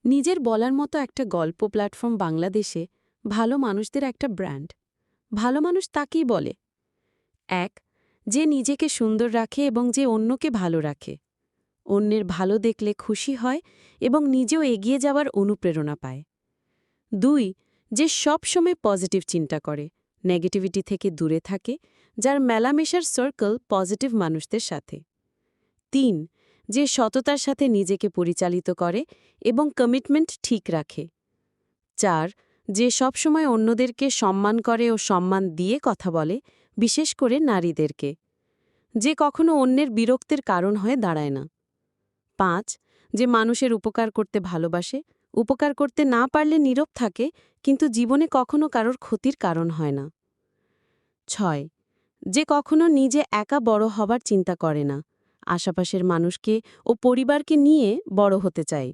নিজের বলার মতো একটা গল্প প্ল্যাটফর্ম বাংলাদেশে ভালো মানুষদের একটা ব্র্যান্ড। ভালো মানুষ তাকেই বলে, এক, যে নিজেকে সুন্দর রাখে এবং যে অন্যকে ভালো রাখে, অন্যের ভালো দেখলে খুশি হয় এবং নিজেও এগিয়ে যাওয়ার অনুপ্রেরণা পায়। দুই, যে সবসময় পজিটিভ চিন্তা করে, নেগেটিভিটি থেকে দূরে থাকে, যার মেলামেশার সার্কেল পজিটিভ মানুষদের সাথে। তিন, যে সততার সাথে নিজেকে পরিচালিত করে এবং কমিটমেন্ট ঠিক রাখে। চার, যে সবসময় অন্যদেরকে সম্মান করে ও সম্মান দিয়ে কথা বলে, বিশেষ করে নারীদেরকে। যে কখনো অন্যের বিরক্তের কারণ হয়ে দাঁড়ায় না। পাঁচ, যে মানুষের উপকার করতে ভালোবাসে, উপকার করতে না পারলে নীরব থাকে, কিন্তু জীবনে কখনো কারোর ক্ষতির কারণ হয় না। ছয়, যে কখনো নিজে একা বড় হবার চিন্তা করে না, আশেপাশের মানুষকে ও পরিবারকে নিয়ে বড় হতে চায়।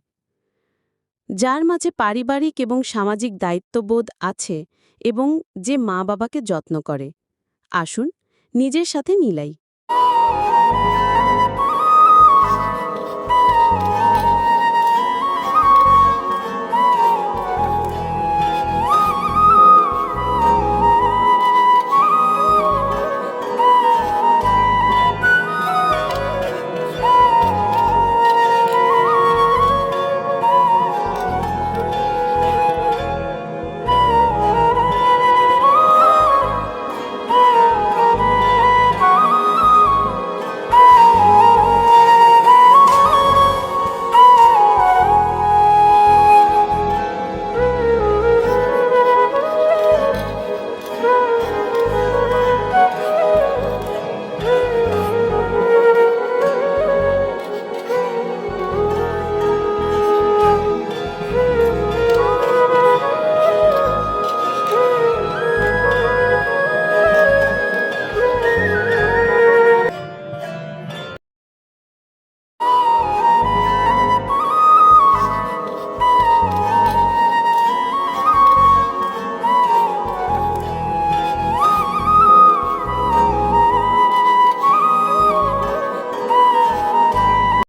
যার মাঝে পারিবারিক এবং সামাজিক দায়িত্ববোধ আছে এবং যে মা বাবাকে যত্ন করে। আসুন নিজের সাথে মিলাই।